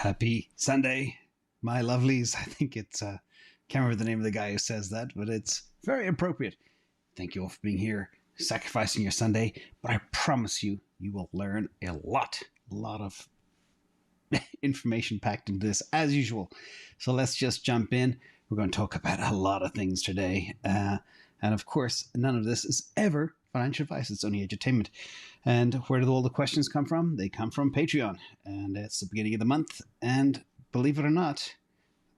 Happy Sunday, my lovelies. I think it's, can't remember the name of the guy who says that, but it's very appropriate. Thank you all for being here, sacrificing your Sunday, but I promise you, you will learn a lot of information packed into this as usual. So let's just jump in. We're going to talk about a lot of things today. And of course, none of this is ever financial advice. It's only edutainment. And where do all the questions come from? They come from Patreon. And it's the beginning of the month. And believe it or not,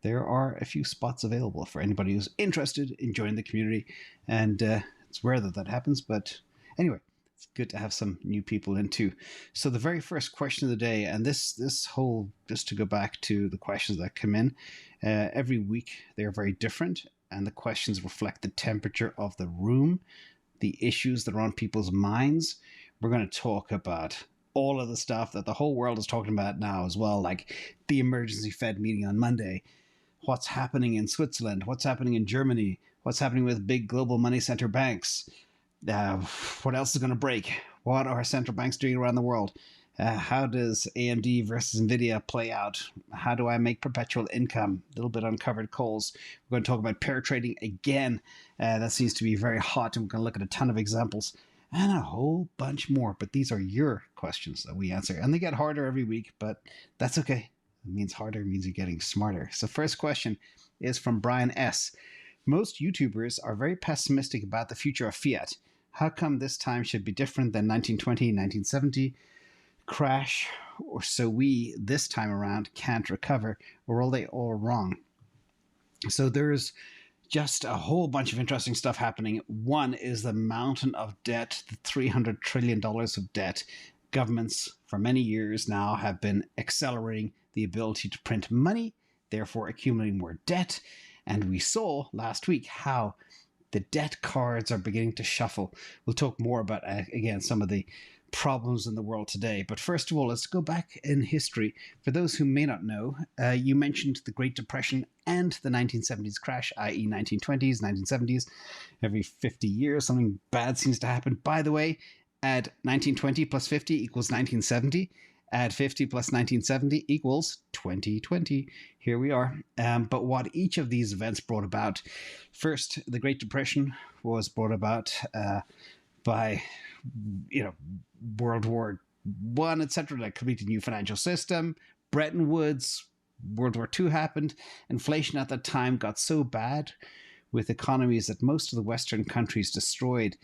there are a few spots available for anybody who's interested in joining the community. And it's rare that happens. But anyway, it's good to have some new people in too. So the very first question of the day, and this whole, just to go back to the questions that come in, every week they're very different. And the questions reflect the temperature of the room, the issues that are on people's minds. We're going to talk about all of the stuff that the whole world is talking about now as well, like the emergency Fed meeting on Monday, what's happening in Switzerland, what's happening in Germany, what's happening with big global money center banks, what else is going to break, what are central banks doing around the world, how does AMD versus NVIDIA play out, how do I make perpetual income, a little bit uncovered calls. We're going to talk about pair trading again. That seems to be very hot, and we're going to look at a ton of examples and a whole bunch more. But these are your questions that we answer, and they get harder every week, but that's okay. It means harder means you're getting smarter. So first question is from Brian S. Most YouTubers are very pessimistic about the future of fiat. How come this time should be different than 1920, 1970 crash, or so we this time around can't recover, or are they all wrong? So there's just a whole bunch of interesting stuff happening. One is the mountain of debt, the $300 trillion of debt. Governments for many years now have been accelerating the ability to print money, therefore accumulating more debt. And we saw last week how the debt cards are beginning to shuffle. We'll talk more about, again, some of the problems in the world today. But first of all, let's go back in history. For those who may not know, you mentioned the Great Depression and the 1970s crash, i.e. 1920s, 1970s. Every 50 years, something bad seems to happen. By the way, add 1920 plus 50 equals 1970. Add 50 plus 1970 equals 2020. Here we are. But what each of these events brought about. First, the Great Depression was brought about by, World War I, etc. That created a new financial system. Bretton Woods, World War II happened. Inflation at that time got so bad with economies that most of the Western countries destroyed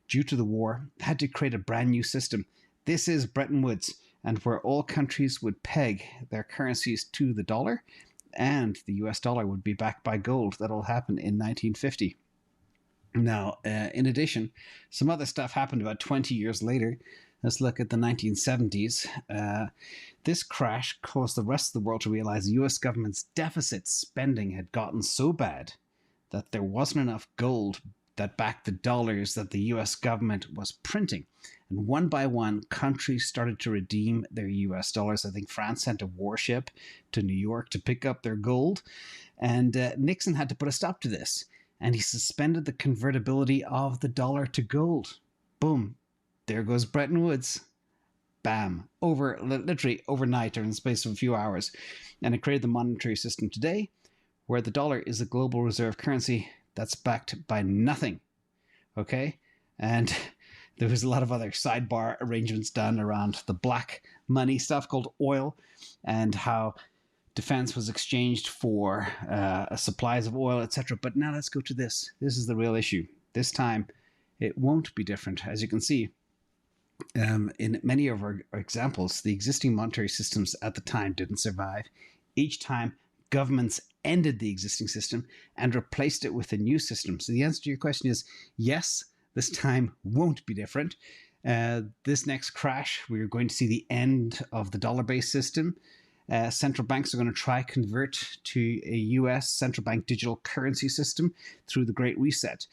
due to the war, had to create a brand new system. This is Bretton Woods, and where all countries would peg their currencies to the dollar, and the US dollar would be backed by gold. That'll happen in 1950. Now, in addition, some other stuff happened about 20 years later. Let's look at the 1970s. This crash caused the rest of the world to realize the US government's deficit spending had gotten so bad that there wasn't enough gold that backed the dollars that the US government was printing. And one by one, countries started to redeem their US dollars. I think France sent a warship to New York to pick up their gold. And Nixon had to put a stop to this. And he suspended the convertibility of the dollar to gold. Boom. There goes Bretton Woods. Bam. Literally overnight or in the space of a few hours. And it created the monetary system today, where the dollar is a global reserve currency that's backed by nothing. Okay? And there was a lot of other sidebar arrangements done around the black money stuff called oil, and how defense was exchanged for supplies of oil, etc. But now let's go to this. This is the real issue. This time, it won't be different. As you can see, in many of our examples, the existing monetary systems at the time didn't survive. Each time, governments ended the existing system and replaced it with a new system. So the answer to your question is yes, this time won't be different. This next crash, we're going to see the end of the dollar-based system. Central banks are going to try convert to a US central bank digital currency system through the Great Reset.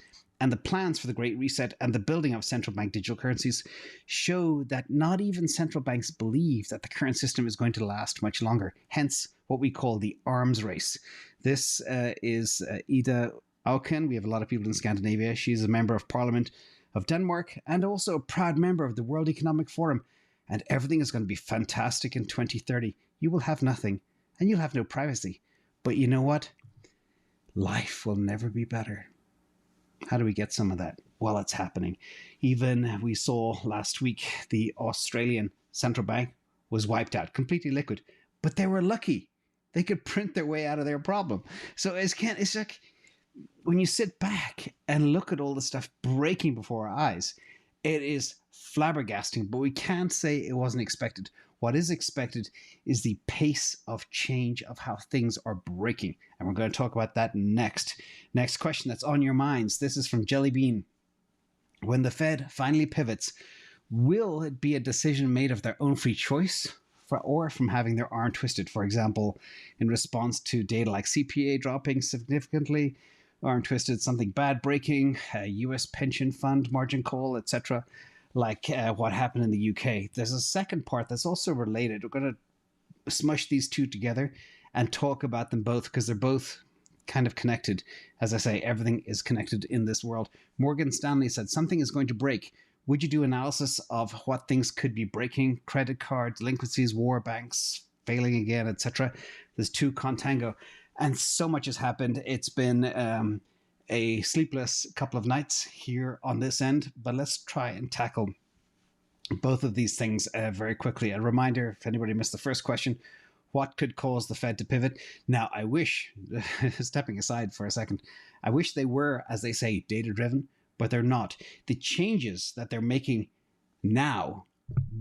And the plans for the Great Reset and the building of central bank digital currencies show that not even central banks believe that the current system is going to last much longer. Hence, what we call the arms race. This is Ida Auken. We have a lot of people in Scandinavia. She's a member of Parliament of Denmark and also a proud member of the World Economic Forum. And everything is going to be fantastic in 2030. You will have nothing and you'll have no privacy. But you know what? Life will never be better. How do we get some of that? Well, it's happening. Even we saw last week the Australian central bank was wiped out, completely liquid, but they were lucky. They could print their way out of their problem. So it's like when you sit back and look at all the stuff breaking before our eyes, it is flabbergasting, but we can't say it wasn't expected. What is expected is the pace of change of how things are breaking. And we're going to talk about that next. Next question that's on your minds. This is from Jellybean. When the Fed finally pivots, will it be a decision made of their own free choice or from having their arm twisted? For example, in response to data like CPA dropping significantly, arm twisted, something bad breaking, a US pension fund margin call, etc., like what happened in the UK. There's a second part that's also related. We're going to smush these two together and talk about them both because they're both kind of connected. As I say, everything is connected in this world. Morgan Stanley said something is going to break. Would you do analysis of what things could be breaking? Credit card, delinquencies, war banks, failing again, etc. There's two contango. And so much has happened. It's been a sleepless couple of nights here on this end, but let's try and tackle both of these things very quickly. A reminder, if anybody missed the first question, what could cause the Fed to pivot? Now, I wish, stepping aside for a second, I wish they were, as they say, data-driven, but they're not. The changes that they're making now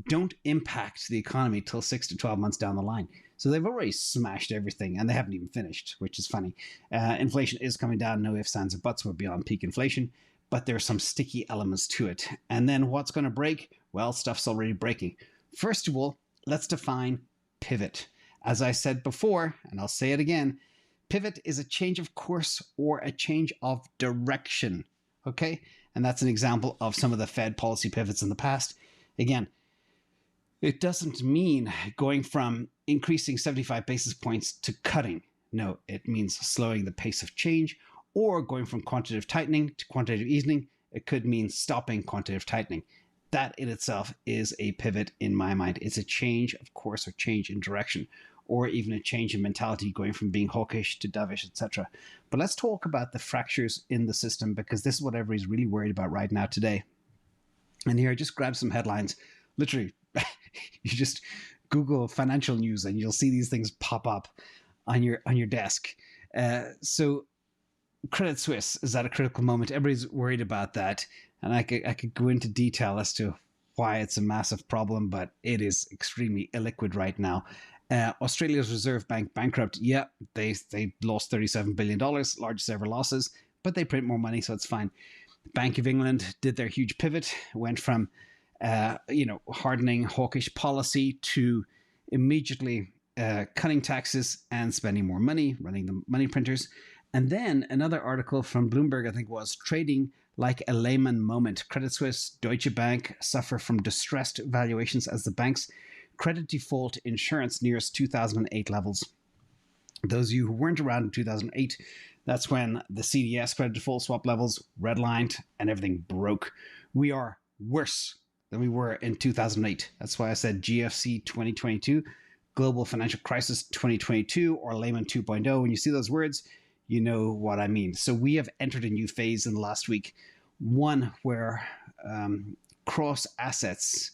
don't impact the economy till 6 to 12 months down the line. So they've already smashed everything, and they haven't even finished, which is funny. Inflation is coming down, no ifs, ands, or buts. We're beyond peak inflation, but there are some sticky elements to it. And then what's going to break? Well, stuff's already breaking. First of all, let's define pivot. As I said before, and I'll say it again, pivot is a change of course or a change of direction, okay? And that's an example of some of the Fed policy pivots in the past. Again, it doesn't mean going from increasing 75 basis points to cutting. No, it means slowing the pace of change or going from quantitative tightening to quantitative easing. It could mean stopping quantitative tightening. That in itself is a pivot in my mind. It's a change of course or change in direction, or even a change in mentality going from being hawkish to dovish, etc. But let's talk about the fractures in the system because this is what everybody's really worried about right now today. And here I just grabbed some headlines. Literally, you just Google financial news and you'll see these things pop up on your desk. So Credit Suisse is at a critical moment. Everybody's worried about that. And I could go into detail as to why it's a massive problem, but it is extremely illiquid right now. Australia's Reserve Bank bankrupt. Yeah, they lost $37 billion, largest ever losses, but they print more money, so it's fine. Bank of England did their huge pivot, went from hardening hawkish policy to immediately cutting taxes and spending more money, running the money printers. And then another article from Bloomberg, I think, was trading like a Lehman moment. Credit Suisse, Deutsche Bank suffer from distressed valuations as the bank's credit default insurance nears 2008 levels. Those of you who weren't around in 2008, that's when the CDS credit default swap levels redlined and everything broke. We are worse than we were in 2008. That's why I said GFC 2022, Global Financial Crisis 2022, or Lehman 2.0. When you see those words, you know what I mean. So we have entered a new phase in the last week, one where cross assets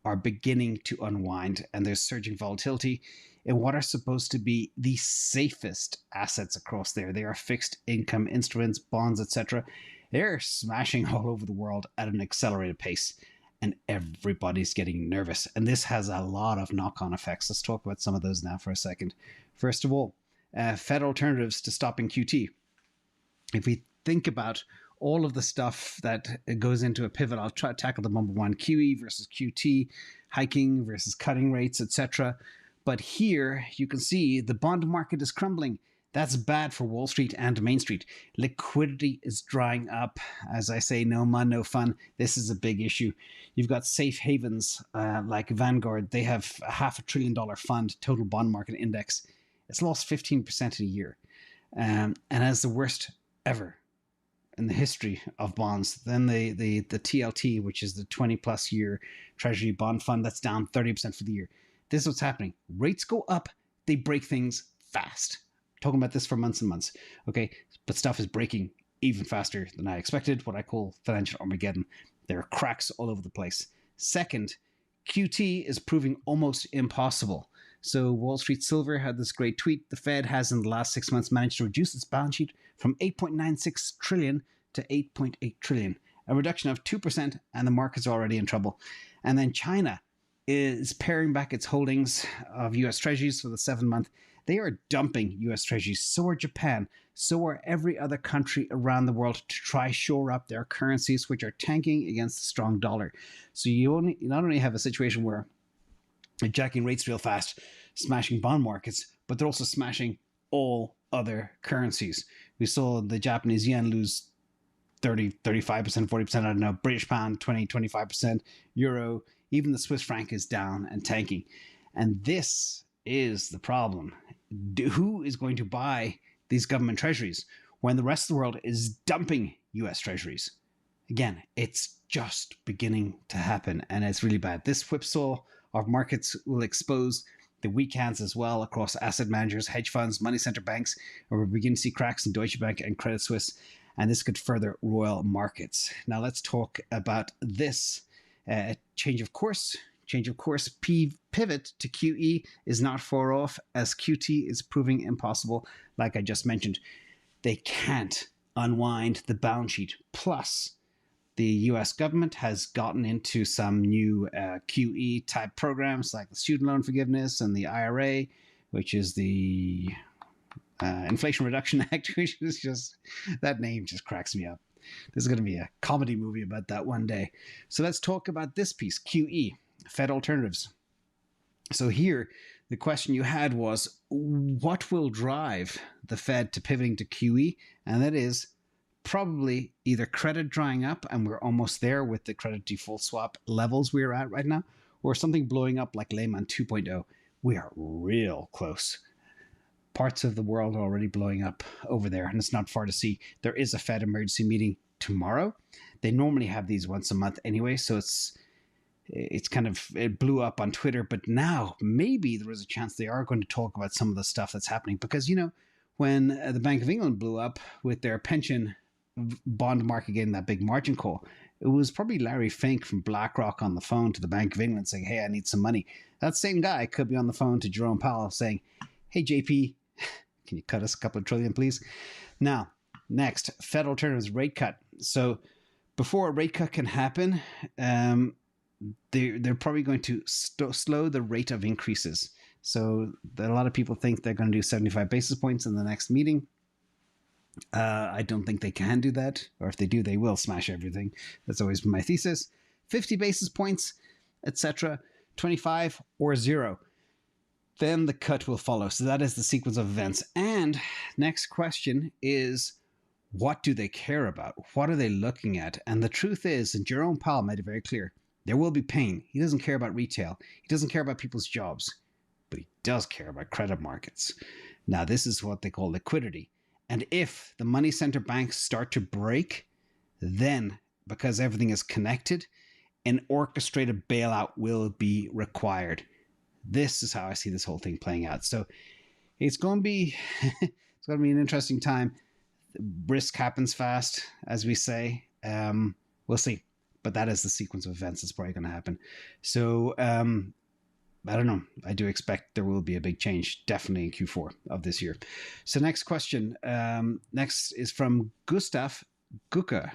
are beginning to unwind and there's surging volatility in what are supposed to be the safest assets across there. They are fixed income instruments, bonds, etc. They're smashing all over the world at an accelerated pace and everybody's getting nervous. And this has a lot of knock-on effects. Let's talk about some of those now for a second. First of all, Fed alternatives to stopping QT. If we think about all of the stuff that goes into a pivot, I'll try to tackle the number one, QE versus QT, hiking versus cutting rates, etc. But here you can see the bond market is crumbling. That's bad for Wall Street and Main Street. Liquidity is drying up. As I say, no man, no fun. This is a big issue. You've got safe havens like Vanguard. They have a $500 billion fund, total bond market index. It's lost 15% in a year and has the worst ever in the history of bonds. Then the TLT, which is the 20-plus year Treasury bond fund, that's down 30% for the year. This is what's happening. Rates go up, they break things fast. Talking about this for months and months. Okay, but stuff is breaking even faster than I expected, what I call financial Armageddon. There are cracks all over the place. Second, QT is proving almost impossible. So Wall Street Silver had this great tweet. The Fed has in the last 6 months managed to reduce its balance sheet from 8.96 trillion to 8.8 trillion, a reduction of 2%, and the market's already in trouble. And then China is paring back its holdings of US Treasuries for the 7-month. They are dumping US Treasuries. So are Japan. So are every other country around the world to try shore up their currencies, which are tanking against the strong dollar. So you not only have a situation where they're jacking rates real fast, smashing bond markets, but they're also smashing all other currencies. We saw the Japanese yen lose 30, 35%, 40%, I don't know, British pound, 20, 25%, euro, even the Swiss franc is down and tanking. And this is the problem. Who is going to buy these government treasuries when the rest of the world is dumping US treasuries? Again, it's just beginning to happen, and it's really bad. This whipsaw of markets will expose the weak hands as well across asset managers, hedge funds, money center banks, and we're beginning to see cracks in Deutsche Bank and Credit Suisse, and this could further roil markets. Now let's talk about this. Change of course, pivot to QE is not far off, as QT is proving impossible. Like I just mentioned, they can't unwind the balance sheet. Plus, the US government has gotten into some new QE type programs like the student loan forgiveness and the IRA, which is the Inflation Reduction Act, which is just, that name just cracks me up. There's going to be a comedy movie about that one day. So let's talk about this piece, QE, Fed alternatives. So here, the question you had was, what will drive the Fed to pivoting to QE? And that is probably either credit drying up, and we're almost there with the credit default swap levels we're at right now, or something blowing up like Lehman 2.0. We are real close. Parts of the world are already blowing up over there, and it's not far to see. There is a Fed emergency meeting tomorrow. They normally have these once a month anyway, so it blew up on Twitter, but now maybe there is a chance they are going to talk about some of the stuff that's happening, because, you know, when the Bank of England blew up with their pension bond market getting that big margin call, it was probably Larry Fink from BlackRock on the phone to the Bank of England saying, hey, I need some money. That same guy could be on the phone to Jerome Powell saying, hey, JP, can you cut us a couple of trillion, please? Now, next, Fed alternatives rate cut. So before a rate cut can happen, they're probably going to slow the rate of increases. So a lot of people think they're going to do 75 basis points in the next meeting. I don't think they can do that, or if they do, they will smash everything. That's always my thesis. 50 basis points, etc., 25 or 0. Then the cut will follow. So that is the sequence of events. And next question is, what do they care about? What are they looking at? And the truth is, and Jerome Powell made it very clear, there will be pain. He doesn't care about retail. He doesn't care about people's jobs, but he does care about credit markets. Now, this is what they call liquidity. And if the money center banks start to break, then, because everything is connected, an orchestrated bailout will be required. This is how I see this whole thing playing out. So it's going to be an interesting time. Risk happens fast, as we say. We'll see. But that is the sequence of events that's probably going to happen. So I don't know. I do expect there will be a big change, definitely in Q4 of this year. So next question. Next is from Gustav Guka.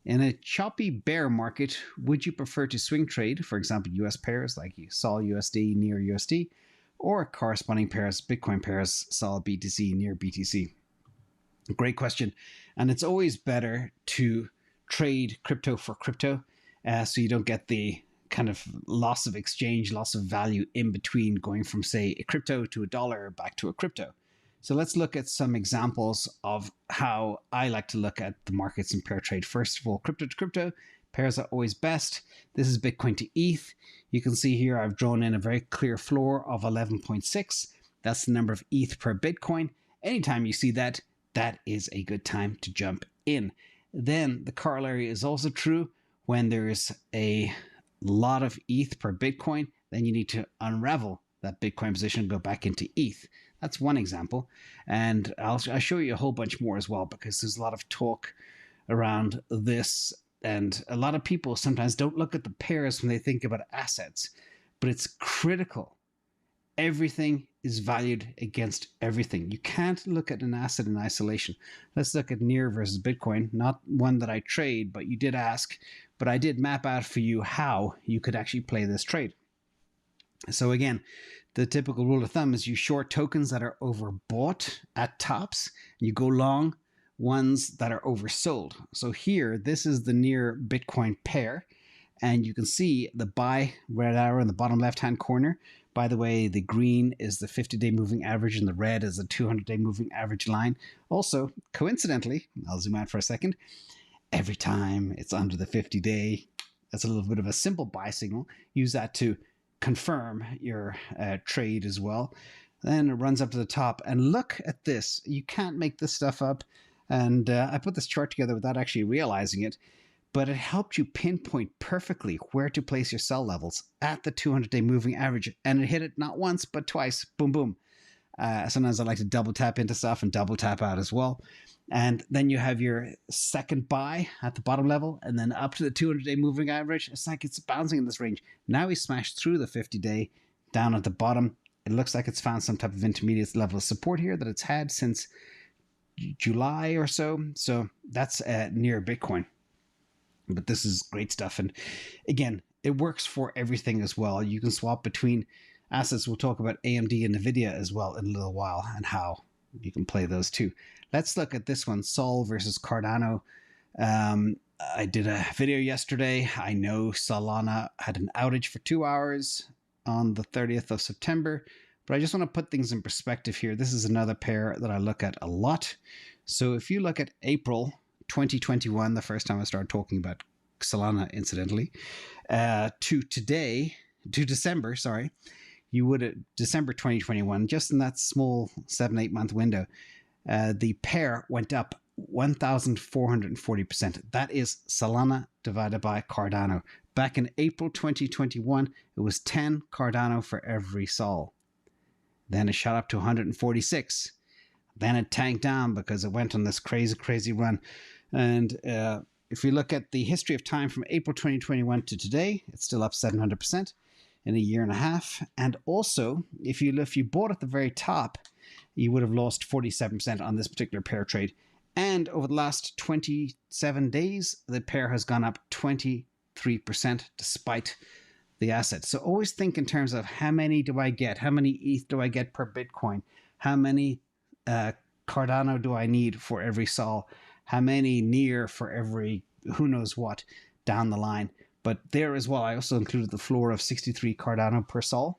In a choppy bear market, would you prefer to swing trade, for example, US pairs like SOL USD near USD, or corresponding pairs, Bitcoin pairs, SOL BTC near BTC? Great question. And it's always better to trade crypto for crypto, so you don't get the kind of loss of exchange, loss of value in between going from, say, a crypto to a dollar back to a crypto. So let's look at some examples of how I like to look at the markets in pair trade. First of all, crypto to crypto, pairs are always best. This is Bitcoin to ETH. You can see here I've drawn in a very clear floor of 11.6. That's the number of ETH per Bitcoin. Anytime you see that, that is a good time to jump in. Then the corollary is also true. When there's a lot of ETH per Bitcoin, then you need to unravel that Bitcoin position go back into ETH. That's one example. And I'll show you a whole bunch more as well, because there's a lot of talk around this. And a lot of people sometimes don't look at the pairs when they think about assets, but it's critical. Everything is valued against everything. You can't look at an asset in isolation. Let's look at NEAR versus Bitcoin, not one that I trade, but you did ask, but I did map out for you how you could actually play this trade. So again, the typical rule of thumb is you short tokens that are overbought at tops, and you go long ones that are oversold. So here, this is the NEAR Bitcoin pair, and you can see the buy red arrow in the bottom left-hand corner. By the way, the green is the 50-day moving average, and the red is the 200-day moving average line. Also, coincidentally, I'll zoom out for a second, every time it's under the 50-day, that's a little bit of a simple buy signal. Use that to confirm your trade as well. Then it runs up to the top, and look at this. You can't make this stuff up. And I put this chart together without actually realizing it, but it helped you pinpoint perfectly where to place your sell levels at the 200-day moving average. And it hit it not once, but twice. Boom, boom. Sometimes I like to double tap into stuff and double tap out as well. And then you have your second buy at the bottom level, and then up to the 200-day moving average. It's like it's bouncing in this range. Now we smashed through the 50-day down at the bottom. It looks like it's found some type of intermediate level of support here that it's had since July or so. So that's NEAR Bitcoin. But this is great stuff. And again, it works for everything as well. You can swap between assets. We'll talk about AMD and NVIDIA as well in a little while, and how you can play those too. Let's look at this one, Sol versus Cardano. I did a video yesterday. I know Solana had an outage for 2 hours on the 30th of September, but I just want to put things in perspective here. This is another pair that I look at a lot. So if you look at April 2021, the first time I started talking about Solana, incidentally, to December, sorry, you would at December 2021, just in that small 7-8 month window, the pair went up 1,440%. That is Solana divided by Cardano. Back in April 2021, it was 10 Cardano for every Sol. Then it shot up to 146. Then it tanked down because it went on this crazy run. And if you look at the history of time from April 2021 to today, it's still up 700% in a year and a half. And also, if you bought at the very top, you would have lost 47% on this particular pair trade. And over the last 27 days, the pair has gone up 23% despite the asset. So always think in terms of how many do I get? How many ETH do I get per Bitcoin? How many Cardano do I need for every Sol? How many NEAR for every who knows what down the line? But there as well, I also included the floor of 63 Cardano per Sol.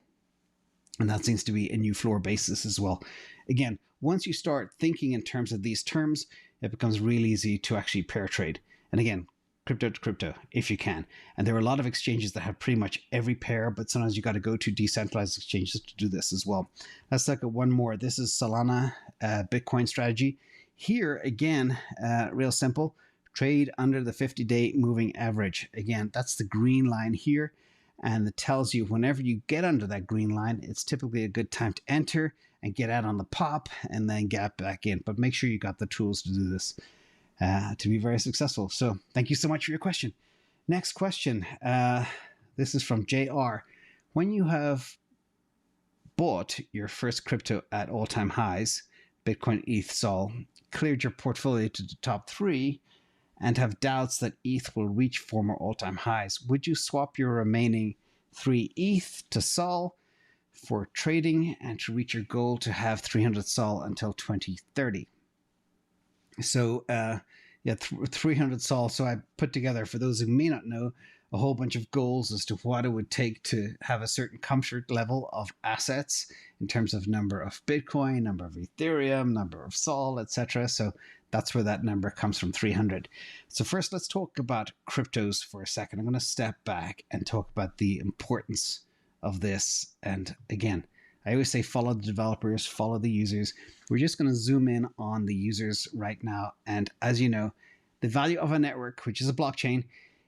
And that seems to be a new floor basis as well. Again, once you start thinking in terms of these terms, it becomes real easy to actually pair trade. And again, crypto to crypto, if you can. And there are a lot of exchanges that have pretty much every pair, but sometimes you got to go to decentralized exchanges to do this as well. Let's look at one more. This is Solana Bitcoin strategy. Here, again, real simple. Trade under the 50-day moving average. Again, that's the green line here. And it tells you whenever you get under that green line, it's typically a good time to enter and get out on the pop and then get back in. But make sure you got the tools to do this to be very successful. So thank you so much for your question. Next question. This is from JR. When you have bought your first crypto at all-time highs, Bitcoin, ETH, SOL, cleared your portfolio to the top 3, and have doubts that ETH will reach former all-time highs, would you swap your remaining 3 ETH to SOL for trading and to reach your goal to have 300 SOL until 2030? So, 300 SOL. So I put together, for those who may not know, a whole bunch of goals as to what it would take to have a certain comfort level of assets in terms of number of Bitcoin, number of Ethereum, number of SOL, etc. So that's where that number comes from, 300. So first, let's talk about cryptos for a second. I'm going to step back and talk about the importance of this. And again, I always say follow the developers, follow the users. We're just going to zoom in on the users right now. And as you know, the value of a network, which is a blockchain,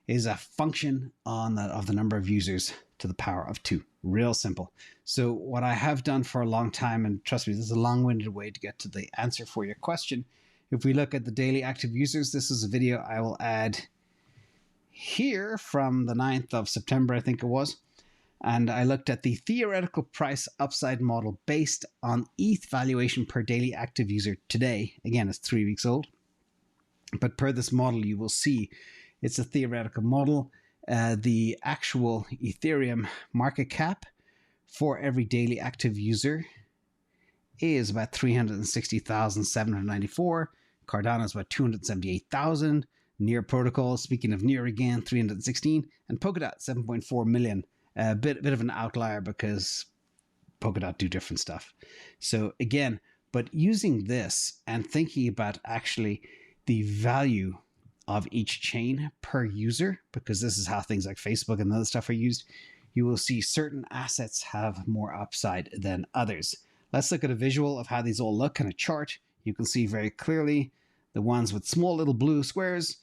is a function of the number of users to the power of 2. Real simple. So what I have done for a long time, and trust me, this is a long-winded way to get to the answer for your question. If we look at the daily active users, this is a video I will add here from the 9th of September, I think it was. And I looked at the theoretical price upside model based on ETH valuation per daily active user today. Again, it's 3 weeks old. But per this model, you will see it's a theoretical model. The actual Ethereum market cap for every daily active user is about 360,794. Cardano is about 278,000. Near Protocol, speaking of Near again, 316. And Polkadot, 7.4 million. A bit of an outlier because Polkadot do different stuff. So again, but using this and thinking about actually the value of each chain per user, because this is how things like Facebook and other stuff are used, you will see certain assets have more upside than others. Let's look at a visual of how these all look in a chart. You can see very clearly the ones with small little blue squares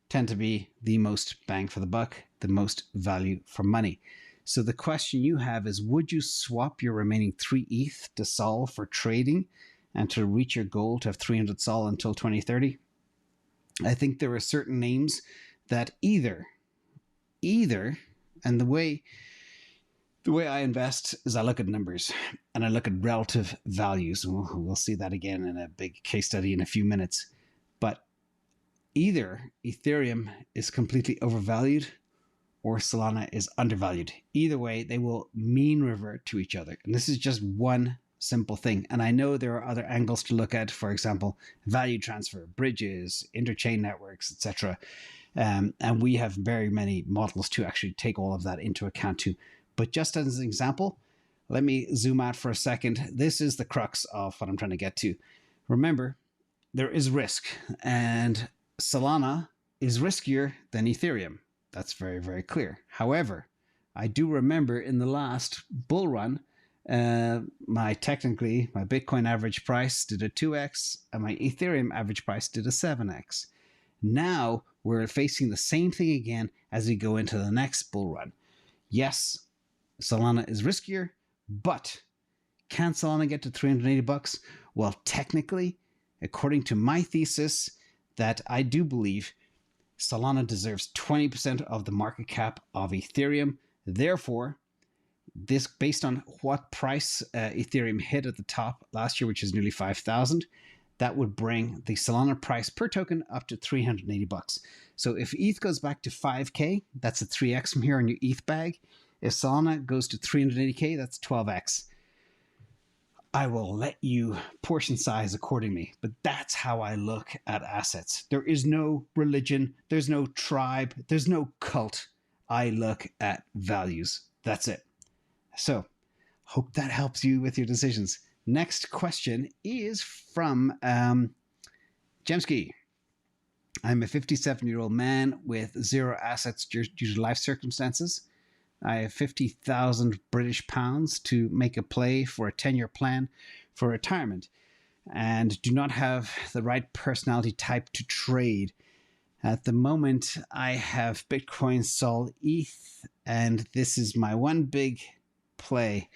tend to be the most bang for the buck, the most value for money. So the question you have is, would you swap your remaining 3 ETH to SOL for trading and to reach your goal to have 300 SOL until 2030? I think there are certain names that either, and the way I invest is I look at numbers and I look at relative values. We'll see that again in a big case study in a few minutes. But either Ethereum is completely overvalued or Solana is undervalued. Either way, they will mean revert to each other. And this is just one simple thing. And I know there are other angles to look at, for example, value transfer, bridges, interchain networks, etc. And we have very many models to actually take all of that into account too. But just as an example, let me zoom out for a second. This is the crux of what I'm trying to get to. Remember, there is risk, and Solana is riskier than Ethereum. That's very, very clear. However, I do remember in the last bull run, my Bitcoin average price did a 2x and my Ethereum average price did a 7x. Now we're facing the same thing again as we go into the next bull run. Yes, Solana is riskier, but can Solana get to 380 bucks? Well, technically, according to my thesis, that I do believe Solana deserves 20% of the market cap of Ethereum. Therefore, this based on what price Ethereum hit at the top last year, which is nearly 5,000, that would bring the Solana price per token up to 380 bucks. So if ETH goes back to 5K, that's a 3x from here on your ETH bag. If Solana goes to 380K, that's 12x. I will let you portion size accordingly, but that's how I look at assets. There is no religion, there's no tribe, there's no cult. I look at values. That's it. So, hope that helps you with your decisions. Next question is from Jemski. I'm a 57-year-old man with 0 assets due to life circumstances. I have 50,000 British pounds to make a play for a 10-year plan for retirement and do not have the right personality type to trade. At the moment, I have Bitcoin, SOL, ETH, and this is my one big play.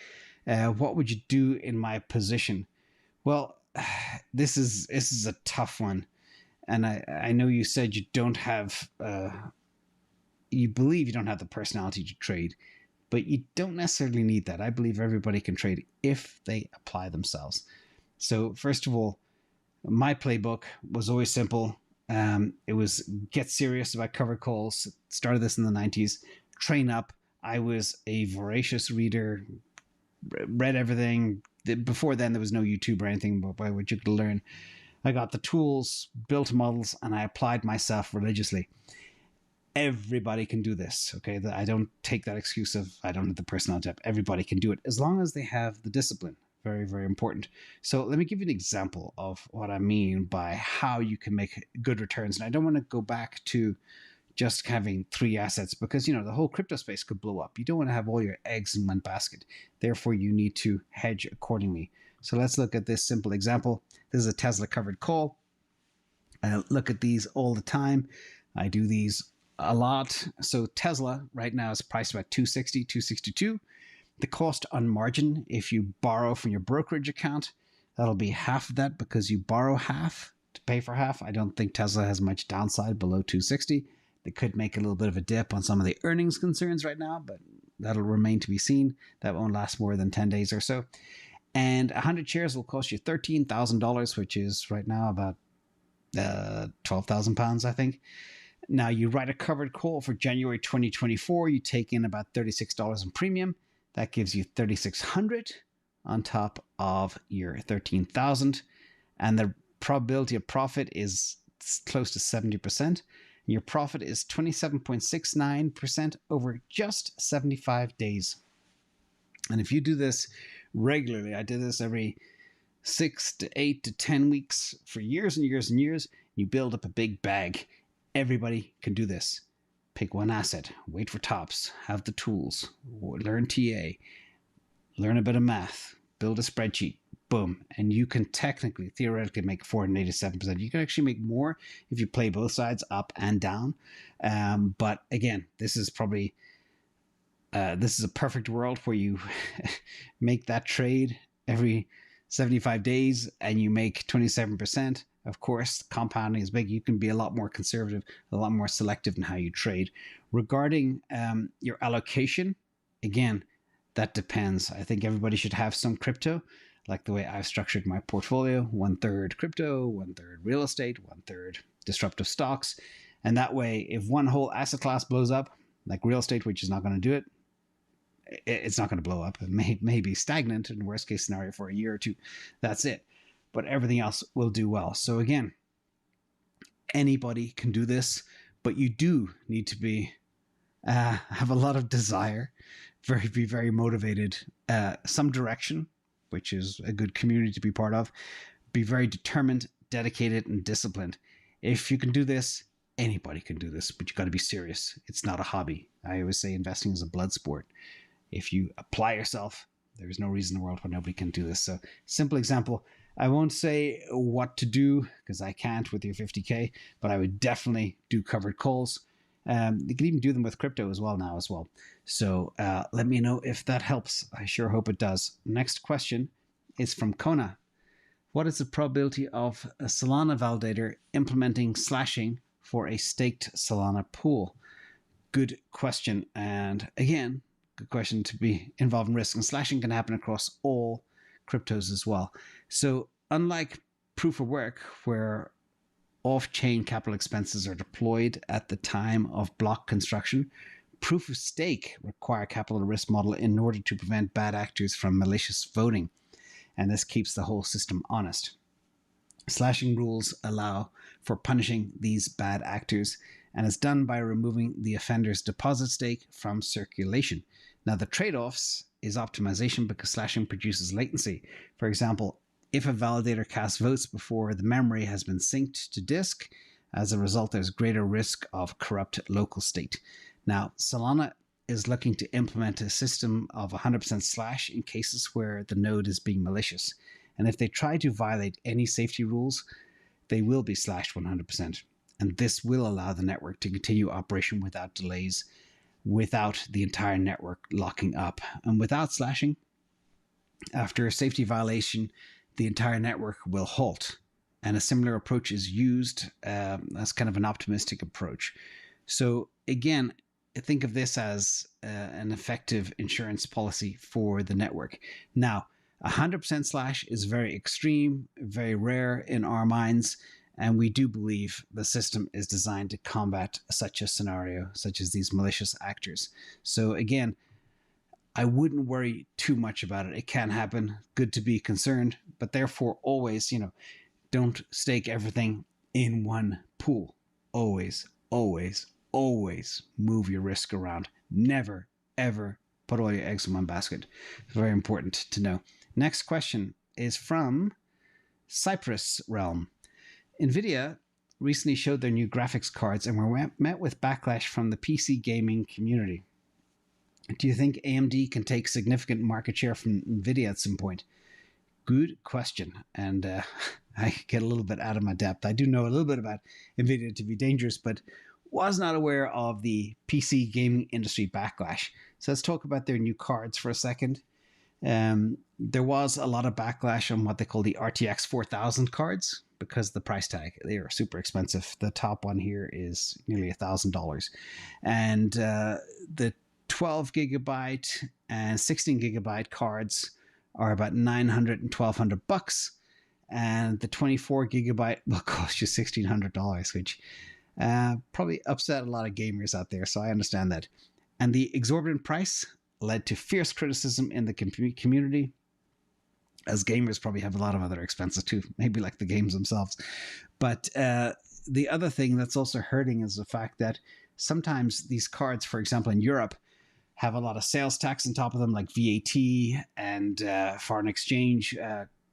What would you do in my position? Well, this is a tough one. And I know you said you don't have... you believe you don't have the personality to trade, but you don't necessarily need that. I believe everybody can trade if they apply themselves. So first of all, my playbook was always simple. It was get serious about covered calls. Started this in the 90s. Train up. I was a voracious reader, read everything. Before then, there was no YouTube or anything by which you could learn. I got the tools, built models, and I applied myself religiously. Everybody can do this, okay? I don't take that excuse of I don't have the personality type. Everybody can do it as long as they have the discipline. Very, very important. So let me give you an example of what I mean by how you can make good returns. And I don't want to go back to just having 3 assets because, the whole crypto space could blow up. You don't want to have all your eggs in one basket. Therefore, you need to hedge accordingly. So let's look at this simple example. This is a Tesla covered call. I look at these all the time. I do these a lot. So Tesla right now is priced about 260, 262. The cost on margin, if you borrow from your brokerage account, that'll be half of that because you borrow half to pay for half. I don't think Tesla has much downside below 260. They could make a little bit of a dip on some of the earnings concerns right now, but that'll remain to be seen. That won't last more than 10 days or so. And 100 shares will cost you $13,000, which is right now about £12,000, I think. Now, you write a covered call for January 2024. You take in about $36 in premium. That gives you $3,600 on top of your $13,000. And the probability of profit is close to 70%. Your profit is 27.69% over just 75 days. And if you do this regularly, I did this every 6 to 8 to 10 weeks for years and years and years, you build up a big bag. Everybody can do this. Pick one asset, wait for tops, have the tools, learn TA, learn a bit of math, build a spreadsheet, boom. And you can technically, theoretically make 487%. You can actually make more if you play both sides up and down. But again, this is probably, this is a perfect world where you make that trade every 75 days and you make 27%. Of course, compounding is big. You can be a lot more conservative, a lot more selective in how you trade. Regarding your allocation, again, that depends. I think everybody should have some crypto, like the way I've structured my portfolio. 1/3 crypto, 1/3 real estate, 1/3 disruptive stocks. And that way, if one whole asset class blows up, like real estate, which is not going to do it, it's not going to blow up. It may be stagnant in worst case scenario for a year or two. That's it. But everything else will do well. So again, anybody can do this, but you do need to be have a lot of desire, be very motivated, some direction, which is a good community to be part of. Be very determined, dedicated, and disciplined. If you can do this, anybody can do this, but you got to be serious. It's not a hobby. I always say investing is a blood sport. If you apply yourself, there's no reason in the world why nobody can do this. So, simple example. I won't say what to do because I can't with your 50K, but I would definitely do covered calls. You can even do them with crypto as well now as well. So let me know if that helps. I sure hope it does. Next question is from Kona. What is the probability of a Solana validator implementing slashing for a staked Solana pool? Good question. And again, good question to be involved in risk. And slashing can happen across all cryptos as well. So unlike proof of work, where off-chain capital expenses are deployed at the time of block construction, proof of stake require capital risk model in order to prevent bad actors from malicious voting. And this keeps the whole system honest. Slashing rules allow for punishing these bad actors and is done by removing the offender's deposit stake from circulation. Now, the trade-offs is optimization because slashing produces latency. For example, if a validator casts votes before the memory has been synced to disk, as a result, there's greater risk of corrupt local state. Now, Solana is looking to implement a system of 100% slash in cases where the node is being malicious. And if they try to violate any safety rules, they will be slashed 100%. And this will allow the network to continue operation without delays, without the entire network locking up. And without slashing, after a safety violation, the entire network will halt. And a similar approach is used as kind of an optimistic approach. So again, think of this as an effective insurance policy for the network. Now, 100% slash is very extreme, very rare in our minds, and we do believe the system is designed to combat such a scenario, such as these malicious actors. So again, I wouldn't worry too much about it. It can happen. Good to be concerned, but therefore always, don't stake everything in one pool. Always, always, always move your risk around. Never, ever put all your eggs in one basket. Very important to know. Next question is from Cyprus Realm. NVIDIA recently showed their new graphics cards and were met with backlash from the PC gaming community. Do you think AMD can take significant market share from NVIDIA at some point? Good question. And I get a little bit out of my depth. I do know a little bit about NVIDIA to be dangerous, but was not aware of the PC gaming industry backlash. So let's talk about their new cards for a second. There was a lot of backlash on what they call the RTX 4000 cards because the price tag. They are super expensive. The top one here is nearly $1,000. And the 12 gigabyte and 16 gigabyte cards are about $900 and $1,200. And the 24 gigabyte will cost you $1,600, which probably upset a lot of gamers out there. So I understand that. And the exorbitant price led to fierce criticism in the community, as gamers probably have a lot of other expenses too, maybe like the games themselves. But the other thing that's also hurting is the fact that sometimes these cards, for example, in Europe, have a lot of sales tax on top of them, like VAT and foreign exchange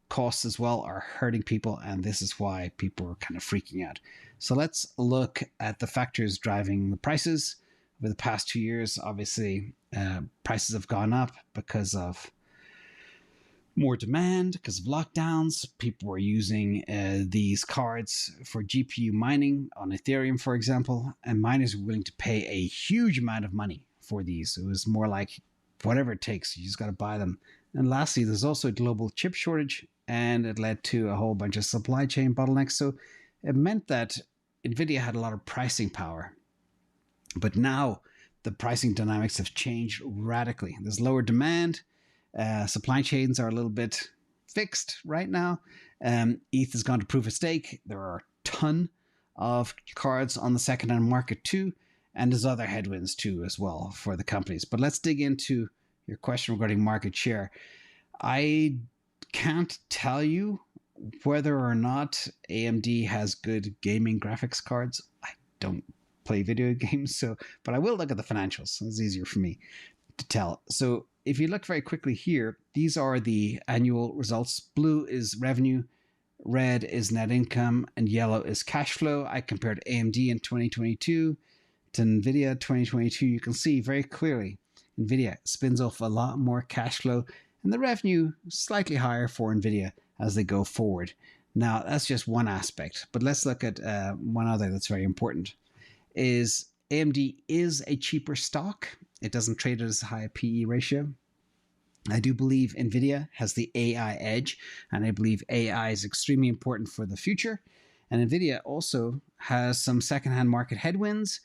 costs as well are hurting people. And this is why people are kind of freaking out. So let's look at the factors driving the prices. Over the past 2 years, obviously, prices have gone up because of more demand, because of lockdowns. People were using these cards for GPU mining on Ethereum, for example, and miners were willing to pay a huge amount of money for these. It was more like whatever it takes, you just got to buy them. And lastly, there's also a global chip shortage, and it led to a whole bunch of supply chain bottlenecks. So it meant that NVIDIA had a lot of pricing power. But now the pricing dynamics have changed radically. There's lower demand. Supply chains are a little bit fixed right now. ETH has gone to proof of stake. There are a ton of cards on the secondhand market too. And there's other headwinds too as well for the companies. But let's dig into your question regarding market share. I can't tell you whether or not AMD has good gaming graphics cards. I don't play video games, but I will look at the financials. It's easier for me to tell. So if you look very quickly here, these are the annual results. Blue is revenue, red is net income, and yellow is cash flow. I compared AMD in 2022 to NVIDIA 2022. You can see very clearly NVIDIA spins off a lot more cash flow, and the revenue slightly higher for NVIDIA as they go forward. Now, that's just one aspect, but let's look at one other that's very important. Is AMD is a cheaper stock. It doesn't trade at as high a PE ratio. I do believe NVIDIA has the AI edge, and I believe AI is extremely important for the future. And NVIDIA also has some secondhand market headwinds.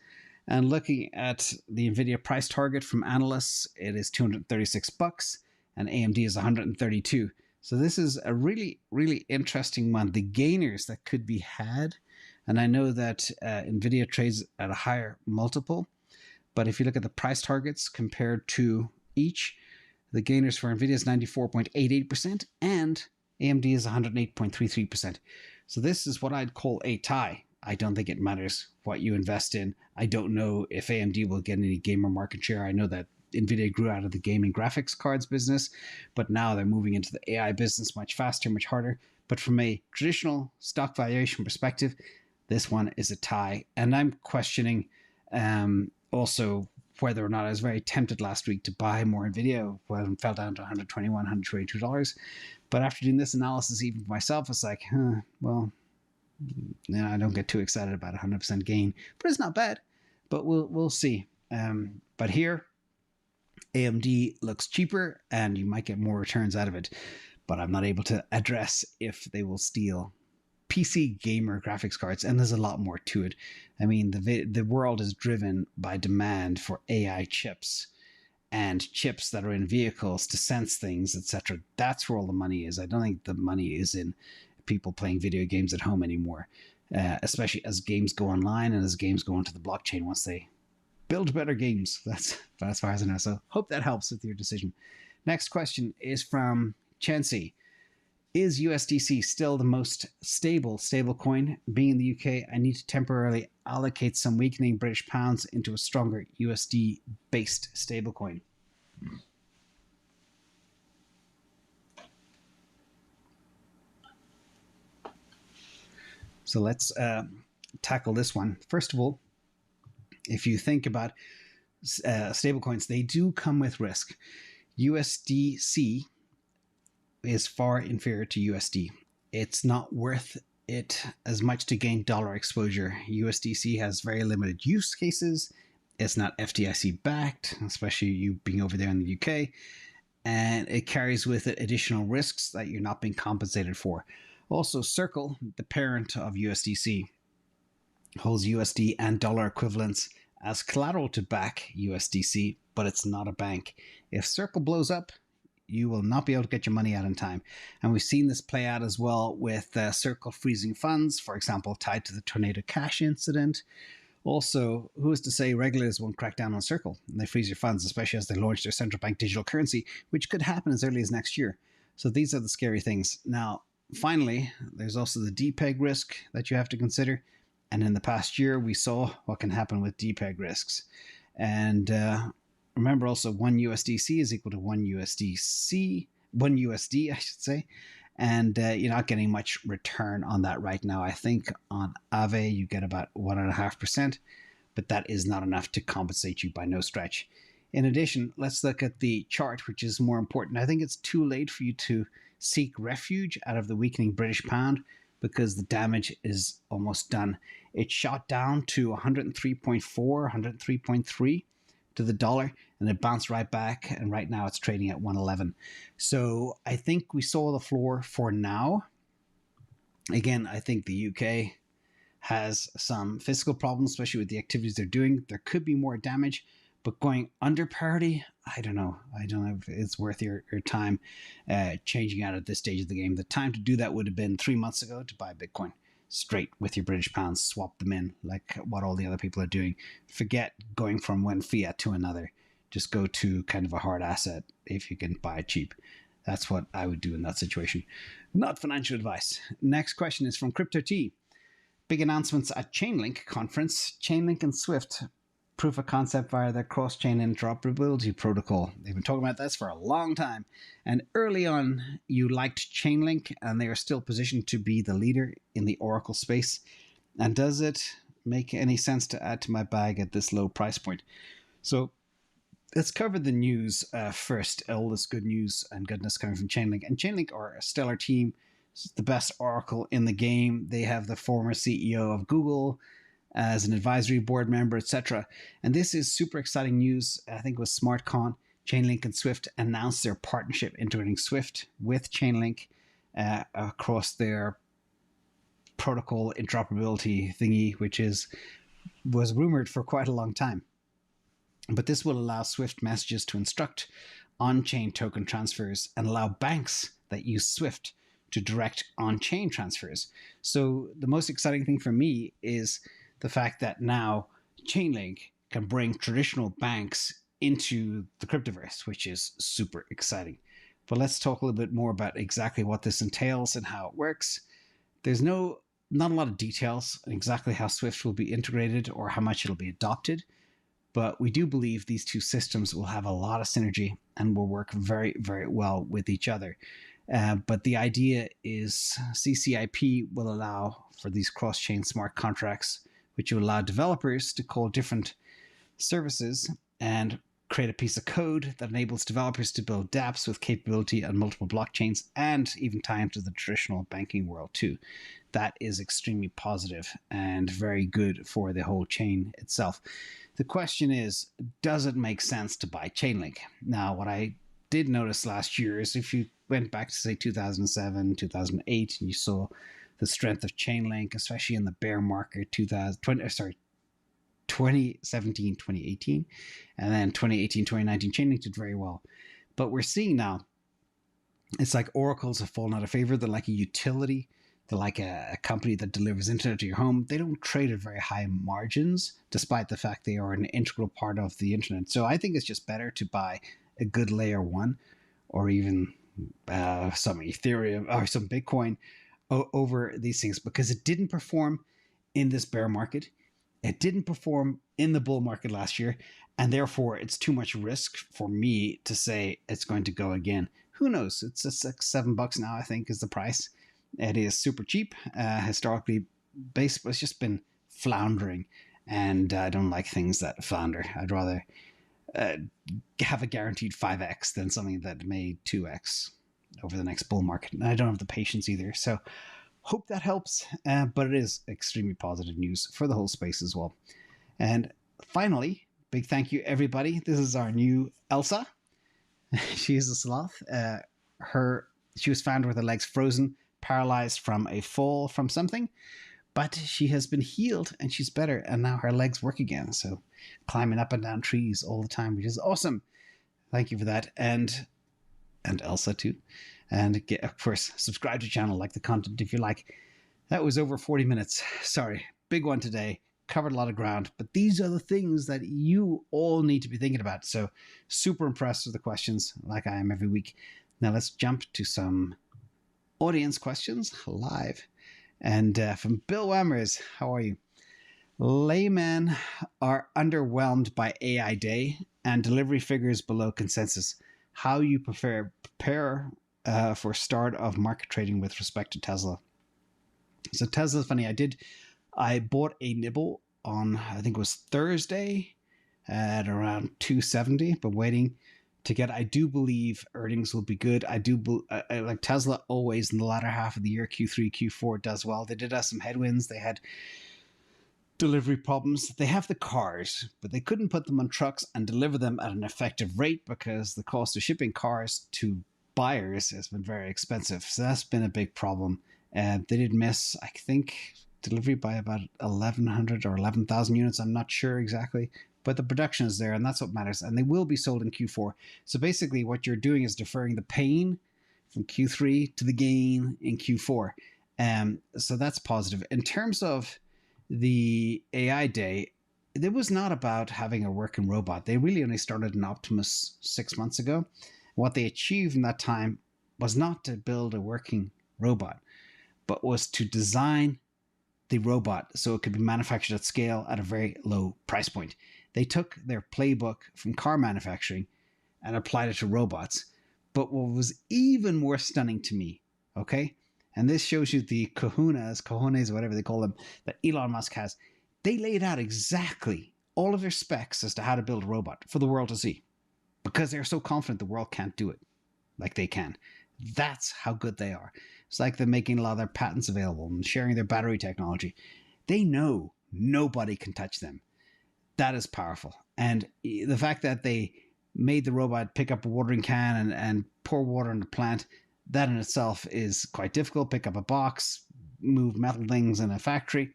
And looking at the NVIDIA price target from analysts, it is $236, and AMD is $132. So this is a really, really interesting one. The gainers that could be had. And I know that NVIDIA trades at a higher multiple, but if you look at the price targets compared to each, the gainers for NVIDIA is 94.88% and AMD is 108.33%. So this is what I'd call a tie. I don't think it matters what you invest in. I don't know if AMD will get any gamer market share. I know that NVIDIA grew out of the gaming graphics cards business, but now they're moving into the AI business much faster, much harder. But from a traditional stock valuation perspective, this one is a tie. And I'm questioning also whether or not I was very tempted last week to buy more NVIDIA when it fell down to $121, $122. But after doing this analysis, even for myself, it's like, well, yeah, I don't get too excited about 100% gain. But it's not bad. But we'll see. But here, AMD looks cheaper, and you might get more returns out of it. But I'm not able to address if they will steal PC gamer graphics cards, and there's a lot more to it. I mean, the world is driven by demand for AI chips and chips that are in vehicles to sense things, etc. That's where all the money is. I don't think the money is in people playing video games at home anymore, especially as games go online and as games go onto the blockchain once they build better games. That's as far as I know. So hope that helps with your decision. Next question is from Chansey. Is USDC still the most stable stablecoin? Being in the UK, I need to temporarily allocate some weakening British pounds into a stronger USD-based stablecoin. So let's tackle this one. First of all, if you think about stablecoins, they do come with risk. USDC is far inferior to USD. It's not worth it as much to gain dollar exposure. USDC has very limited use cases. It's not FDIC backed, especially you being over there in the UK. And it carries with it additional risks that you're not being compensated for. Also, Circle, the parent of USDC, holds USD and dollar equivalents as collateral to back USDC, but it's not a bank. If Circle blows up, you will not be able to get your money out in time. And we've seen this play out as well with Circle freezing funds, for example, tied to the Tornado Cash incident. Also, who is to say regulators won't crack down on Circle and they freeze your funds, especially as they launch their central bank digital currency, which could happen as early as next year. So these are the scary things. Now, finally, there's also the DPEG risk that you have to consider. And in the past year, we saw what can happen with DPEG risks. And remember also, 1 USDC is equal to 1 USD, I should say. And you're not getting much return on that right now. I think on Aave, you get about 1.5%, but that is not enough to compensate you by no stretch. In addition, let's look at the chart, which is more important. I think it's too late for you to seek refuge out of the weakening British pound because the damage is almost done. It shot down to 103.4, 103.3 to the dollar, and it bounced right back, and right now it's trading at 111. So I think we saw the floor for now. Again, I think the UK has some fiscal problems, especially with the activities they're doing. There could be more damage, but going under parity, I don't know if it's worth your time changing out at this stage of the game. The time to do that would have been 3 months ago to buy Bitcoin straight with your British pounds, swap them in like what all the other people are doing. Forget going from one fiat to another. Just go to kind of a hard asset if you can buy it cheap. That's what I would do in that situation. Not financial advice. Next question is from Crypto T. Big announcements at Chainlink conference. Chainlink and SWIFT proof of concept via the Cross Chain Interoperability Protocol. They've been talking about this for a long time. And early on, you liked Chainlink, and they are still positioned to be the leader in the Oracle space. And does it make any sense to add to my bag at this low price point? So let's cover the news first. All this good news and goodness coming from Chainlink. And Chainlink are a stellar team. It's the best Oracle in the game. They have the former CEO of Google as an advisory board member, etc. And this is super exciting news. I think it was SmartCon. Chainlink and SWIFT announced their partnership integrating SWIFT with Chainlink across their protocol interoperability thingy, which was rumored for quite a long time. But this will allow SWIFT messages to instruct on-chain token transfers and allow banks that use SWIFT to direct on-chain transfers. So the most exciting thing for me is the fact that now Chainlink can bring traditional banks into the cryptoverse, which is super exciting. But let's talk a little bit more about exactly what this entails and how it works. There's not a lot of details on exactly how SWIFT will be integrated or how much it'll be adopted, but we do believe these two systems will have a lot of synergy and will work very, very well with each other. But the idea is CCIP will allow for these cross-chain smart contracts, which will allow developers to call different services and create a piece of code that enables developers to build dApps with capability on multiple blockchains and even tie into the traditional banking world too. That is extremely positive and very good for the whole chain itself. The question is, does it make sense to buy Chainlink? Now, what I did notice last year is if you went back to say 2007, 2008, and you saw the strength of Chainlink, especially in the bear market 2017, 2018, and then 2018, 2019, Chainlink did very well. But we're seeing now, it's like oracles have fallen out of favor. They're like a utility. They're like a company that delivers internet to your home. They don't trade at very high margins, despite the fact they are an integral part of the internet. So I think it's just better to buy a good layer one, or even some Ethereum or some Bitcoin over these things, because it didn't perform in this bear market. It didn't perform in the bull market last year, and therefore it's too much risk for me to say it's going to go again. Who knows? It's just like $7 now, I think, is the price. It is super cheap, historically based, but it's just been floundering, and I don't like things that flounder. I'd rather have a guaranteed 5x than something that may 2x over the next bull market. And I don't have the patience either. So Hope that helps, but it is extremely positive news for the whole space as well. And finally, big thank you, everybody. This is our new Elsa. She is a sloth. She was found with her legs frozen, paralyzed from a fall from something, but she has been healed and she's better, and now her legs work again. So climbing up and down trees all the time, which is awesome. Thank you for that, and Elsa too. And of course, subscribe to the channel, like the content if you like. That was over 40 minutes. Sorry, big one today. Covered a lot of ground, but these are the things that you all need to be thinking about. So super impressed with the questions, like I am every week. Now let's jump to some audience questions live. And from Bill Wammers, how are you? Laymen are underwhelmed by AI Day and delivery figures below consensus. How you prepare for start of market trading with respect to Tesla? So Tesla's funny. I bought a nibble on, I think it was Thursday at around 270, but waiting to get. I do believe earnings will be good. I like Tesla always in the latter half of the year, Q3, Q4 does well. They did have some headwinds. They had delivery problems. They have the cars, but they couldn't put them on trucks and deliver them at an effective rate because the cost of shipping cars to buyers has been very expensive. So that's been a big problem. They did miss, I think, delivery by about 1,100 or 11,000 units. I'm not sure exactly, but the production is there, and that's what matters. And they will be sold in Q4. So basically what you're doing is deferring the pain from Q3 to the gain in Q4. So that's positive. In terms of the AI Day, it was not about having a working robot. They really only started in Optimus 6 months ago. What they achieved in that time was not to build a working robot, but was to design the robot so it could be manufactured at scale at a very low price point. They took their playbook from car manufacturing and applied it to robots. But what was even more stunning to me, okay, and this shows you the cojones, whatever they call them, that Elon Musk has. They laid out exactly all of their specs as to how to build a robot for the world to see, because they're so confident the world can't do it like they can. That's how good they are. It's like they're making a lot of their patents available and sharing their battery technology. They know nobody can touch them. That is powerful. And the fact that they made the robot pick up a watering can and pour water in the plant, that in itself is quite difficult. Pick up a box, move metal things in a factory.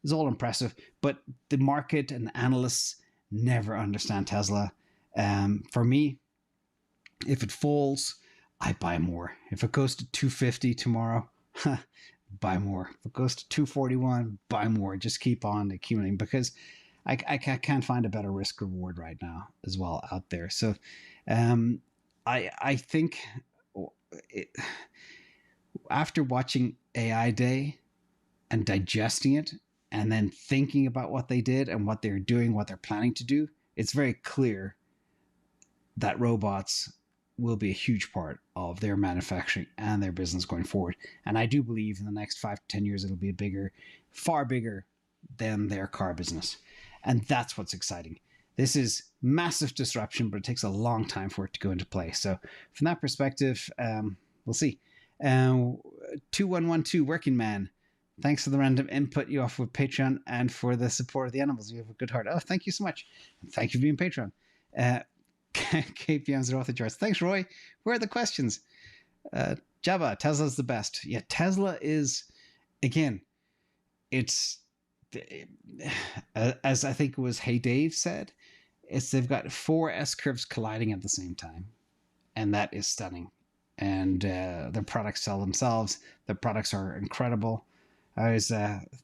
It's all impressive. But the market and analysts never understand Tesla. For me, if it falls, I buy more. If it goes to 250 tomorrow, buy more. If it goes to 241, buy more. Just keep on accumulating, because I can't find a better risk reward right now as well out there. So I think after watching AI Day and digesting it and then thinking about what they did and what they're doing, what they're planning to do, it's very clear that robots will be a huge part of their manufacturing and their business going forward. And I do believe in the next 5 to 10 years, it'll be far bigger than their car business. And that's what's exciting. This is massive disruption, but it takes a long time for it to go into play. So from that perspective, we'll see. 2112 Working Man, thanks for the random input you offer with Patreon and for the support of the animals. You have a good heart. Oh, thank you so much. And thank you for being Patreon. KPM's are off the charts. Thanks, Roy. Where are the questions? Jabba, Tesla's the best. Yeah, Tesla is, again, it's, as I think it was Hey Dave said, they've got 4 S-curves colliding at the same time. And that is stunning. And their products sell themselves. Their products are incredible. I was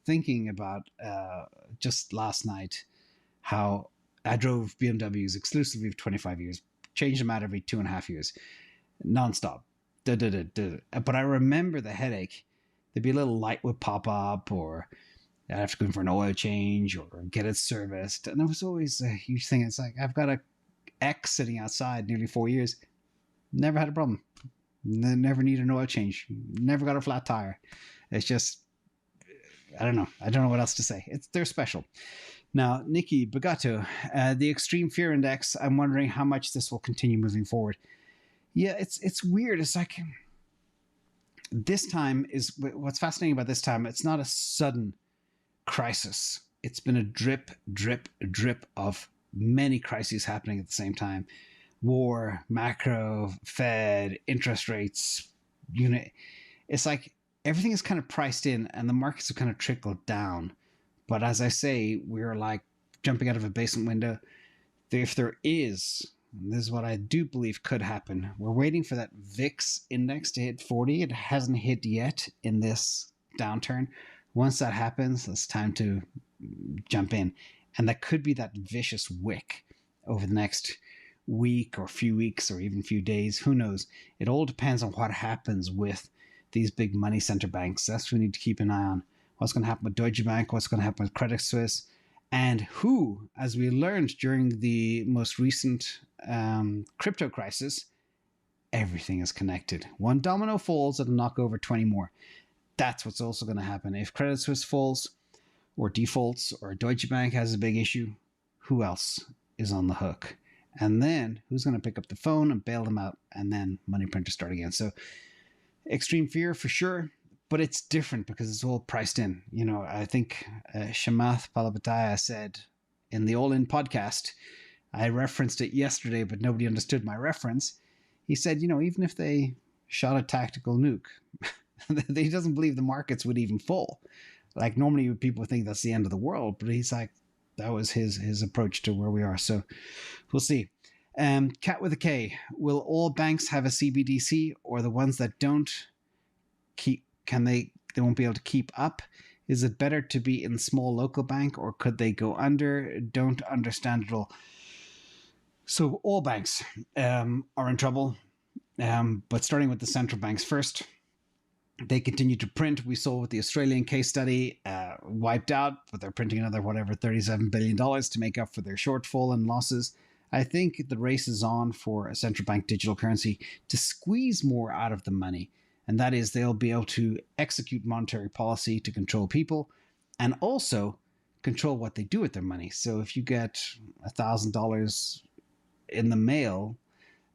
thinking about just last night how I drove BMWs exclusively for 25 years, changed them out every 2.5 years, nonstop. But I remember the headache. There'd be a little light would pop up, or I'd have to go in for an oil change or get it serviced. And it was always a huge thing. It's like, I've got a X sitting outside nearly 4 years. Never had a problem. Never needed an oil change. Never got a flat tire. It's just, I don't know. I don't know what else to say. They're special. Now, Nikki Bagato, the Extreme Fear Index, I'm wondering how much this will continue moving forward. Yeah, it's weird. It's like, this time is what's fascinating about this time. It's not a sudden crisis. It's been a drip, drip, drip of many crises happening at the same time. War, macro, Fed, interest rates, it's like everything is kind of priced in and the markets have kind of trickled down. But as I say, we're like jumping out of a basement window. If there is, and this is what I do believe could happen, we're waiting for that VIX index to hit 40. It hasn't hit yet in this downturn. Once that happens, it's time to jump in. And that could be that vicious wick over the next week or few weeks or even few days. Who knows? It all depends on what happens with these big money center banks. That's what we need to keep an eye on. What's going to happen with Deutsche Bank? What's going to happen with Credit Suisse? And who, as we learned during the most recent crypto crisis, everything is connected. One domino falls, it'll knock over 20 more. That's what's also going to happen. If Credit Suisse falls or defaults or Deutsche Bank has a big issue, who else is on the hook? And then who's going to pick up the phone and bail them out? And then money printers start again. So extreme fear for sure, but it's different because it's all priced in. I think Shamath Palihapitiya said in the All In podcast, I referenced it yesterday, but nobody understood my reference. He said, even if they shot a tactical nuke, he doesn't believe the markets would even fall. Like normally people think that's the end of the world, but he's like, that was his approach to where we are. So we'll see. Cat with a K. Will all banks have a CBDC, or the ones that don't they won't be able to keep up? Is it better to be in small local bank, or could they go under? Don't understand it all. So all banks are in trouble, but starting with the central banks first. They continue to print. We saw with the Australian case study wiped out, but they're printing another, $37 billion to make up for their shortfall and losses. I think the race is on for a central bank digital currency to squeeze more out of the money. And that is they'll be able to execute monetary policy to control people and also control what they do with their money. So if you get $1,000 in the mail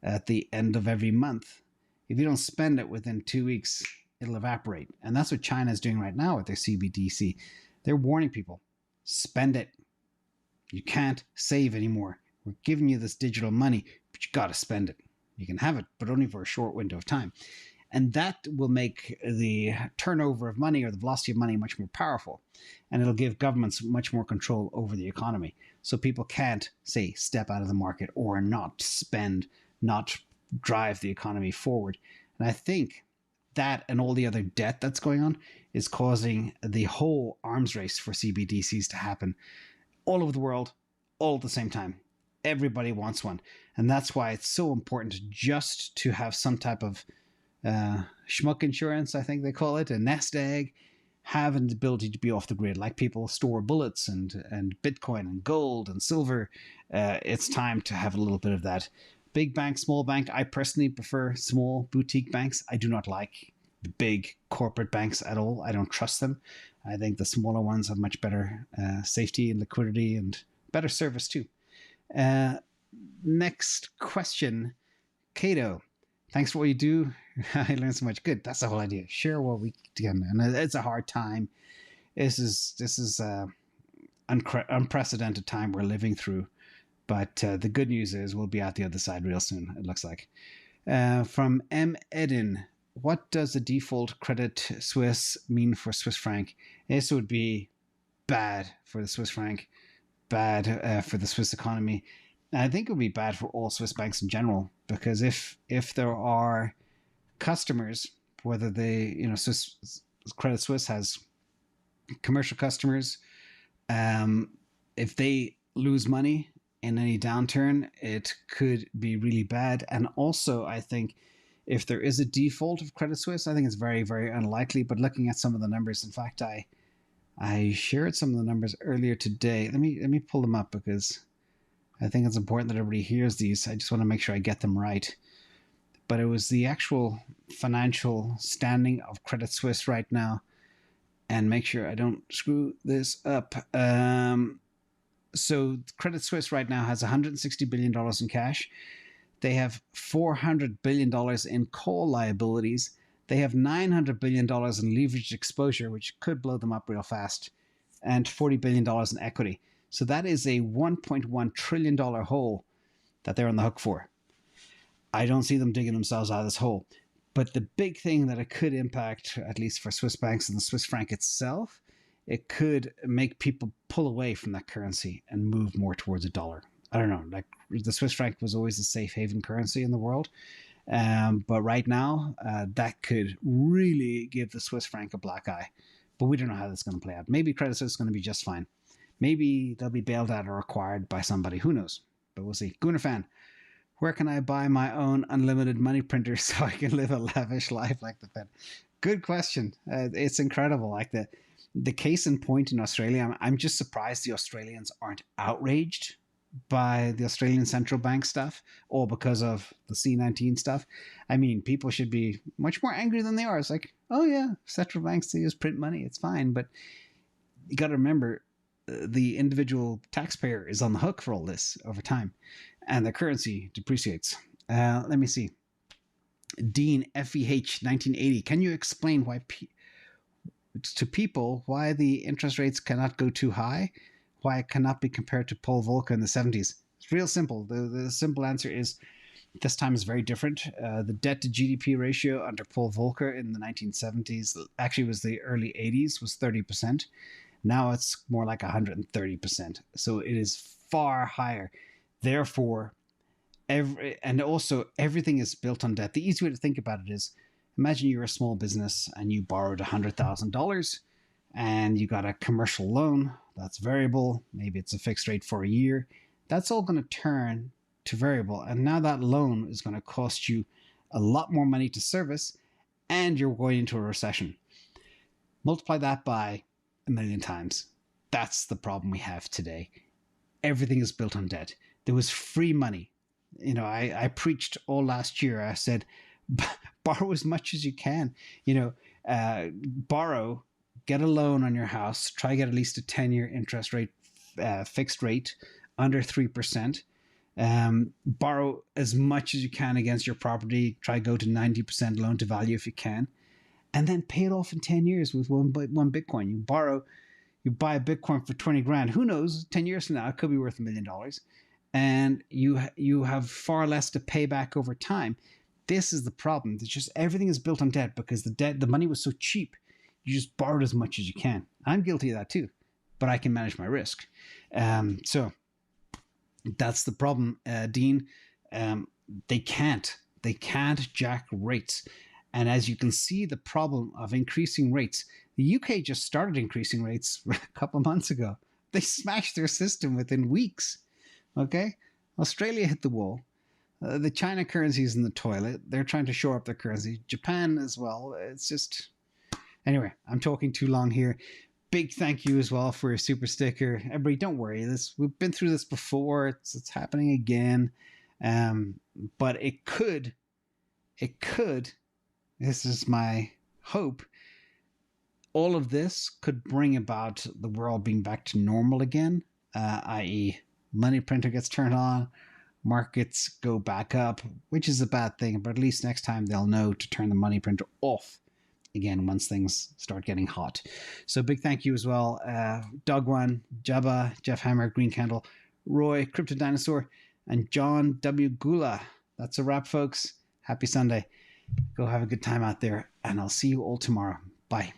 at the end of every month, if you don't spend it within 2 weeks, it'll evaporate. And that's what China is doing right now with their CBDC. They're warning people, spend it. You can't save anymore. We're giving you this digital money, but you got to spend it. You can have it, but only for a short window of time. And that will make the turnover of money or the velocity of money much more powerful. And it'll give governments much more control over the economy. So people can't, say, step out of the market or not spend, not drive the economy forward. And I think that and all the other debt that's going on is causing the whole arms race for CBDCs to happen all over the world, all at the same time. Everybody wants one. And that's why it's so important just to have some type of schmuck insurance, I think they call it, a nest egg, have an ability to be off the grid. Like people store bullets and Bitcoin and gold and silver. It's time to have a little bit of that. Big bank, small bank. I personally prefer small boutique banks. I do not like the big corporate banks at all. I don't trust them. I think the smaller ones have much better safety and liquidity and better service too. Next question. Cato, thanks for what you do. I learned so much. Good. That's the whole idea. Share what we can. And it's a hard time. This is unprecedented time we're living through. But the good news is we'll be out the other side real soon, it looks like. From M. Edin, what does the default Credit Suisse mean for Swiss franc? This would be bad for the Swiss franc, bad for the Swiss economy. And I think it would be bad for all Swiss banks in general, because if there are customers, whether they, Credit Suisse has commercial customers, if they lose money in any downturn, it could be really bad. And also, I think if there is a default of Credit Suisse, I think it's very, very unlikely. But looking at some of the numbers, in fact, I shared some of the numbers earlier today. Let me pull them up because I think it's important that everybody hears these. I just want to make sure I get them right. But it was the actual financial standing of Credit Suisse right now, and make sure I don't screw this up. So Credit Suisse right now has $160 billion in cash. They have $400 billion in call liabilities. They have $900 billion in leveraged exposure, which could blow them up real fast, and $40 billion in equity. So that is a $1.1 trillion hole that they're on the hook for. I don't see them digging themselves out of this hole. But the big thing that it could impact, at least for Swiss banks and the Swiss franc itself, it could make people pull away from that currency and move more towards a dollar. I don't know, like the Swiss franc was always a safe haven currency in the world. But right now, that could really give the Swiss franc a black eye. But we don't know how that's going to play out. Maybe Credit Suisse is going to be just fine. Maybe they'll be bailed out or acquired by somebody. Who knows? But we'll see. Gunnar Fan, where can I buy my own unlimited money printer so I can live a lavish life like the Fed? Good question. It's incredible. Like the case in point in Australia, I'm just surprised the Australians aren't outraged by the Australian central bank stuff, or because of the C19 stuff. I mean, people should be much more angry than they are. It's like, oh yeah, central banks, they just print money, it's fine. But you got to remember, the individual taxpayer is on the hook for all this over time, and the currency depreciates. Let me see. Dean FEH 1980, can you explain why to people why the interest rates cannot go too high? Why it cannot be compared to Paul Volcker in the 70s? It's real simple. The simple answer is this time is very different. The debt to GDP ratio under Paul Volcker in the 1970s, actually was the early 80s, was 30%. Now it's more like 130%. So it is far higher. Therefore, everything is built on debt. The easy way to think about it is, imagine you're a small business and you borrowed $100,000 and you got a commercial loan that's variable. Maybe it's a fixed rate for a year. That's all going to turn to variable. And now that loan is going to cost you a lot more money to service, and you're going into a recession. Multiply that by 1,000,000 times. That's the problem we have today. Everything is built on debt. There was free money. You know, I preached all last year. I said, borrow as much as you can. Borrow, get a loan on your house. Try to get at least a 10-year interest rate, fixed rate, under 3%. Borrow as much as you can against your property. Try to go to 90% loan to value if you can. And then pay it off in 10 years with one Bitcoin. You buy a Bitcoin for 20 grand. Who knows? 10 years from now, it could be worth $1 million. And you have far less to pay back over time. This is the problem. It's just everything is built on debt because the money was so cheap. You just borrowed as much as you can. I'm guilty of that too, but I can manage my risk. So that's the problem, Dean. They can't jack rates. And as you can see, the problem of increasing rates, the UK just started increasing rates a couple of months ago. They smashed their system within weeks. Okay? Australia hit the wall. The China currency is in the toilet. They're trying to shore up their currency. Japan as well. It's just... Anyway, I'm talking too long here. Big thank you as well for your super sticker. Everybody, don't worry. We've been through this before. It's happening again. But it could... This is my hope. All of this could bring about the world being back to normal again, i.e. money printer gets turned on, markets go back up, which is a bad thing, but at least next time they'll know to turn the money printer off again once things start getting hot. So big thank you as well. Dog1, Jabba, Jeff Hammer, Green Candle, Roy, Crypto Dinosaur, and John W. Gula. That's a wrap, folks. Happy Sunday. Go have a good time out there, and I'll see you all tomorrow. Bye.